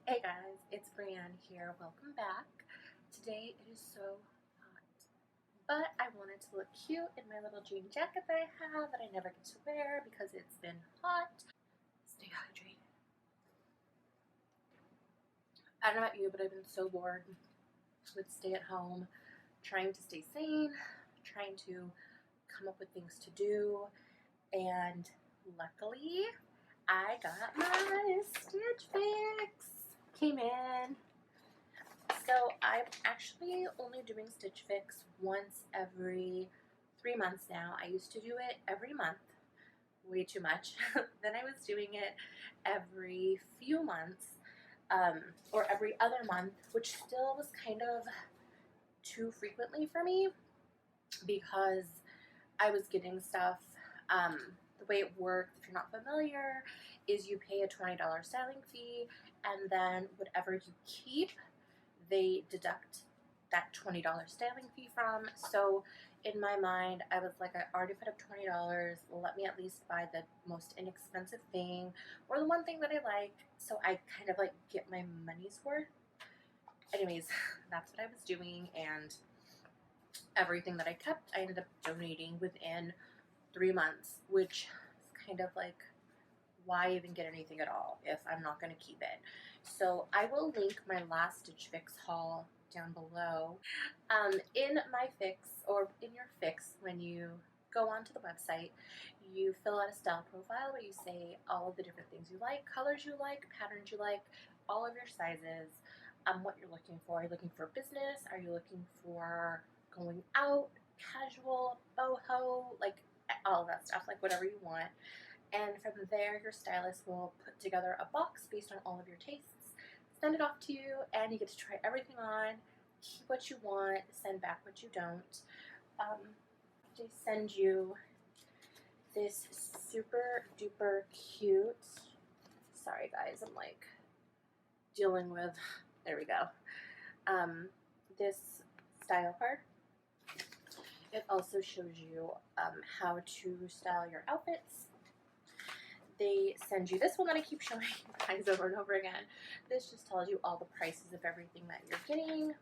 Hey guys, it's Brianne here. Welcome back. Today it is so hot, but I wanted to look cute in my little jean jacket that I have that I never get to wear because it's been hot. Stay hydrated. I don't know about you, but I've been so bored with stay at home, trying to stay sane, trying to come up with things to do, and luckily I got my Stitch Fix. Came in. So I'm actually only doing Stitch Fix once every 3 months now. I used to do it every month, way too much. Then I was doing it every few months, or every other month, which still was kind of too frequently for me because I was getting stuff. The way it works, if you're not familiar, is you pay a $20 styling fee, and then whatever you keep, they deduct that $20 styling fee from. So in my mind, I was like, I already put up $20. Let me at least buy the most inexpensive thing or the one thing that I like, so I kind of like get my money's worth. Anyways, that's what I was doing, and everything that I kept, I ended up donating within 3 months, which is kind of like, why even get anything at all if I'm not going to keep it? So I will link my last Stitch Fix haul down below. In my fix, or in your fix, when you go onto the website, you fill out a style profile where you say all of the different things you like, colors you like, patterns you like, all of your sizes, what you're looking for. Are you looking for business? Are you looking for going out, casual, boho, like all of that stuff, like whatever you want. And from there, your stylist will put together a box based on all of your tastes, send it off to you, and you get to try everything on, keep what you want, send back what you don't. They send you this super duper cute, sorry guys, I'm like dealing with, there we go, this style card. It also shows you how to style your outfits. They send you this one that I keep showing you guys over and over again. This just tells you all the prices of everything that you're getting.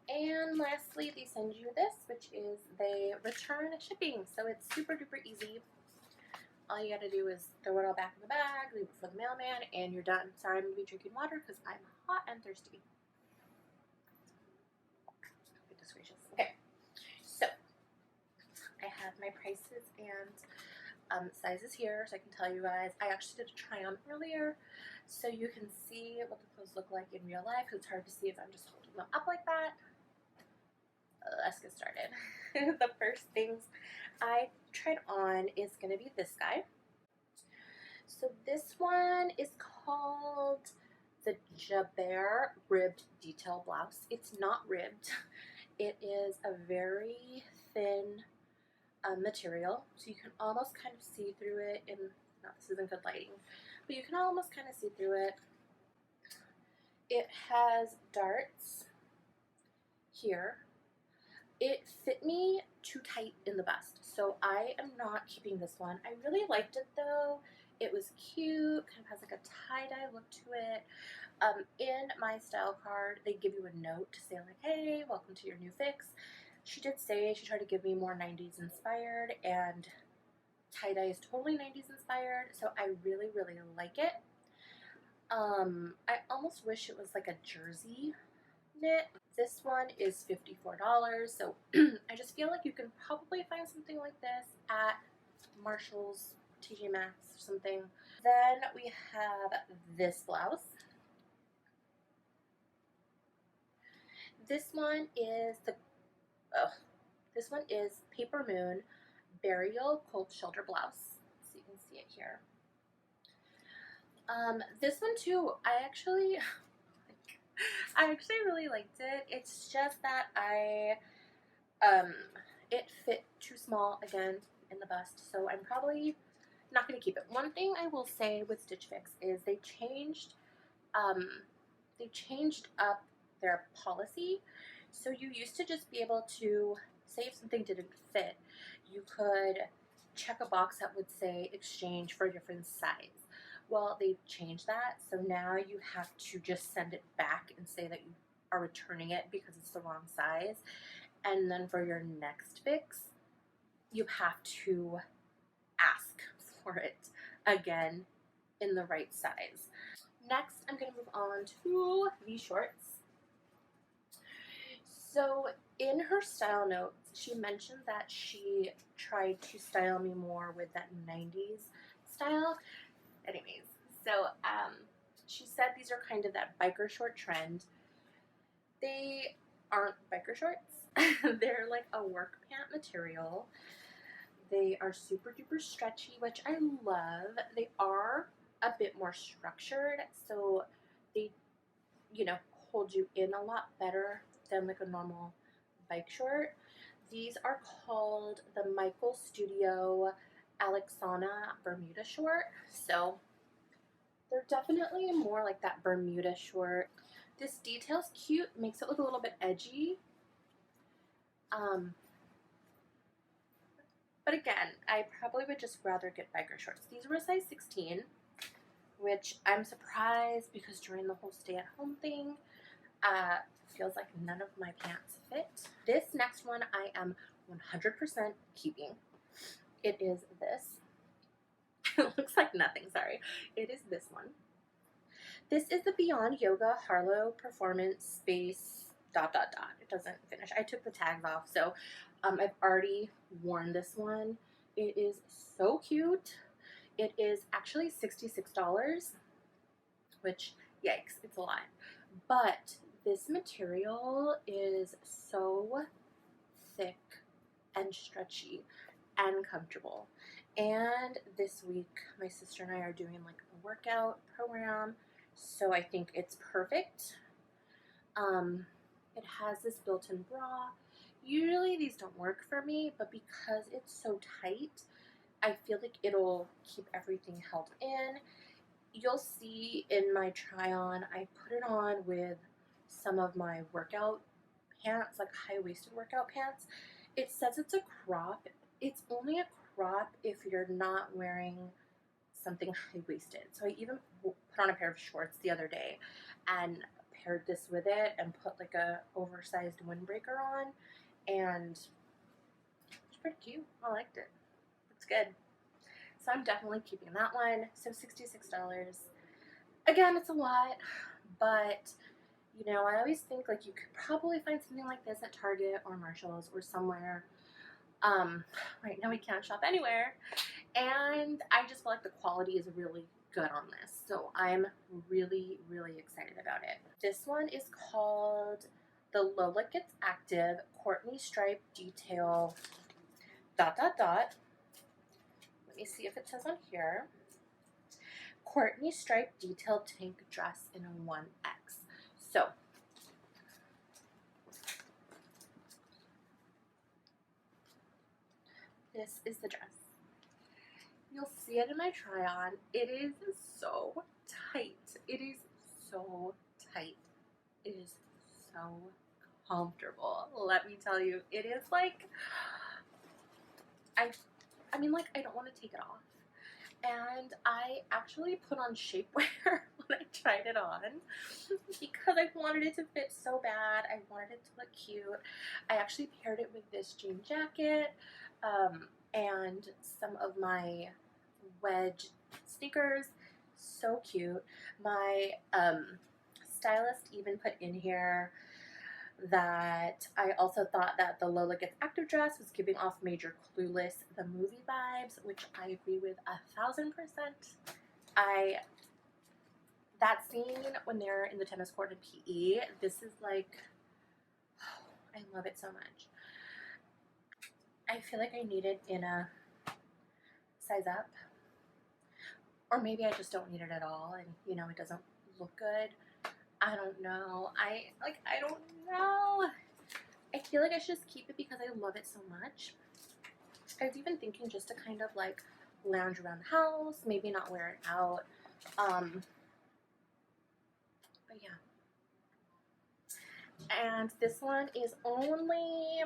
And lastly, they send you this, which is they return shipping. So it's super duper easy. All you gotta do is throw it all back in the bag, leave it for the mailman, and you're done. Sorry, I'm gonna be drinking water because I'm hot and thirsty. Goodness gracious. Okay, so I have my prices and sizes here, so I can tell you guys. I actually did a try on earlier, so you can see what the clothes look like in real life, because it's hard to see if I'm just holding them up like that. Let's get started. The first things I tried on is going to be this guy. So this one is called the Jabare ribbed detail blouse. It's not ribbed. It is a very thin material, so you can almost kind of see through it. In, no, this isn't good lighting, but you can almost kind of see through it. It has darts here. It fit me too tight in the bust, so I am not keeping this one. I really liked it though. It was cute, kind of has like a tie-dye look to it. In my style card, they give you a note to say like, hey, welcome to your new fix. She did say she tried to give me more 90s inspired, and tie-dye is totally 90s inspired, so I really, really like it. I almost wish it was like a jersey knit. This one is $54, so I just feel like you can probably find something like this at Marshall's, TJ Maxx, or something. Then we have this blouse. This one is this one is Papermoon Bariel cold shoulder blouse. So you can see it here. This one too, I actually really liked it. It's just that it fit too small again in the bust, so I'm probably not going to keep it. One thing I will say with Stitch Fix is they changed up their policy. So you used to just be able to say if something didn't fit, you could check a box that would say exchange for a different size. Well, they've changed that, so now you have to just send it back and say that you are returning it because it's the wrong size. And then for your next fix, you have to ask for it again in the right size. Next, I'm going to move on to these shorts. So in her style notes, she mentioned that she tried to style me more with that 90s style. Anyways, so she said these are kind of that biker short trend. They aren't biker shorts. They're like a work pant material. They are super duper stretchy, which I love. They are a bit more structured, so they, you know, hold you in a lot better than like a normal bike short. These are called the Michael Studio Alexana Bermuda short. So they're definitely more like that Bermuda short. This detail's cute, makes it look a little bit edgy. But again, I probably would just rather get biker shorts. These were a size 16, which I'm surprised because during the whole stay-at-home thing, feels like none of my pants fit. This next one I am 100% keeping. It is this. It looks like nothing, sorry. It is this one. This is the Beyond Yoga Harlow Performance Space ... It doesn't finish. I took the tags off, so I've already worn this one. It is so cute. It is actually $66, which, yikes, it's a lot. But this material is so thick and stretchy and comfortable. And this week, my sister and I are doing like a workout program, so I think it's perfect. It has this built-in bra. Usually these don't work for me, but because it's so tight, I feel like it'll keep everything held in. You'll see in my try-on, I put it on with some of my workout pants, like high-waisted workout pants. It says it's a crop. It's only a crop if you're not wearing something high-waisted. So I even put on a pair of shorts the other day and paired this with it and put like a oversized windbreaker on, and it's pretty cute. I liked it. It's good. So I'm definitely keeping that one. So $66. Again, it's a lot, but you know, I always think like you could probably find something like this at Target or Marshall's or somewhere. Right now we can't shop anywhere, and I just feel like the quality is really good on this, so I'm really, really excited about it. This one is called the Lola Gets Active Kourtney Stripe Detail ... Let me see if it says on here. Kourtney Stripe Detail Tank Dress in a 1X. So this is the dress. You'll see it in my try-on. It is so tight. It is so tight. It is so comfortable. Let me tell you, it is like, I mean, like, I don't want to take it off. And I actually put on shapewear when I tried it on because I wanted it to fit so bad. I wanted it to look cute. I actually paired it with this jean jacket and some of my wedge sneakers. So cute. My stylist even put in here that I also thought that the Lola Gets Active dress was giving off Major Clueless, the movie vibes, which I agree with 1000%. That scene when they're in the tennis court in PE, this is like, oh, I love it so much. I feel like I need it in a size up, or maybe I just don't need it at all, and you know, it doesn't look good. I don't know. I don't know. I feel like I should just keep it because I love it so much. I was even thinking just to kind of like lounge around the house, maybe not wear it out. But yeah. And this one is only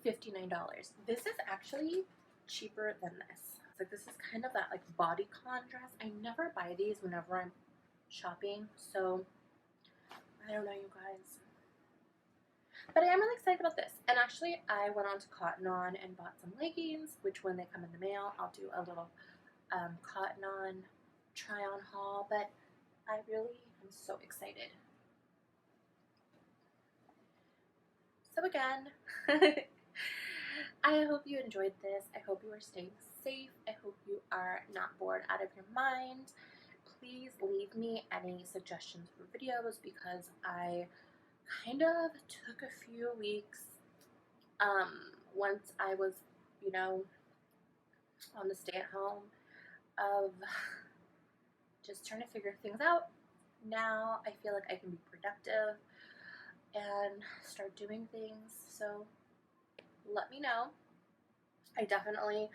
$59. This is actually cheaper than this. Like, this is kind of that like bodycon dress. I never buy these whenever I'm shopping, so I don't know, you guys. But I am really excited about this. And actually, I went on to Cotton On and bought some leggings, which when they come in the mail, I'll do a little Cotton On try-on haul. But I really am so excited. So again, I hope you enjoyed this. I hope you are staying safe. I hope you are not bored out of your mind. Please leave me any suggestions for videos because I kind of took a few weeks once I was, you know, on the stay at home of just trying to figure things out. Now I feel like I can be productive and start doing things. So let me know. I definitely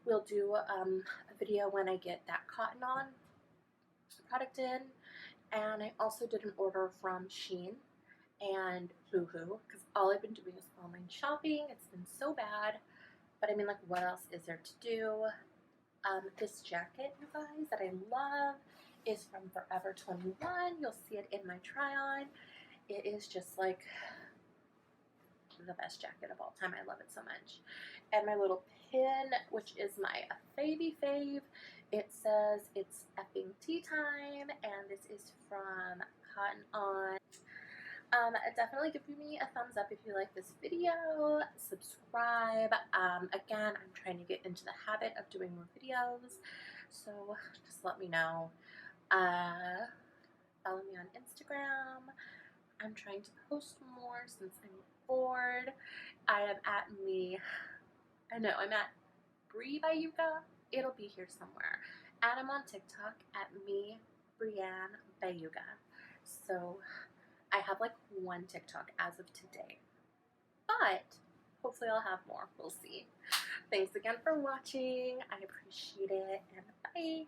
will do a video when I get that Cotton On product in. And I also did an order from Shein and Boohoo because all I've been doing is online shopping. It's been so bad. But I mean, like, what else is there to do? This jacket, you guys, that I love is from Forever 21. You'll see it in my try-on. It is just like the best jacket of all time. I love it so much. And my little pin, which is my favy fave, it says it's effing tea time, and this is from Cotton On. Definitely give me a thumbs up if you like this video, subscribe. Again, I'm trying to get into the habit of doing more videos, so just let me know. Follow me on Instagram. I'm trying to post more since I'm bored. I am at I'm at Brianne Bayuga. It'll be here somewhere. And I'm on TikTok at Brianne Bayuga. So I have like one TikTok as of today, but hopefully I'll have more. We'll see. Thanks again for watching. I appreciate it, and bye.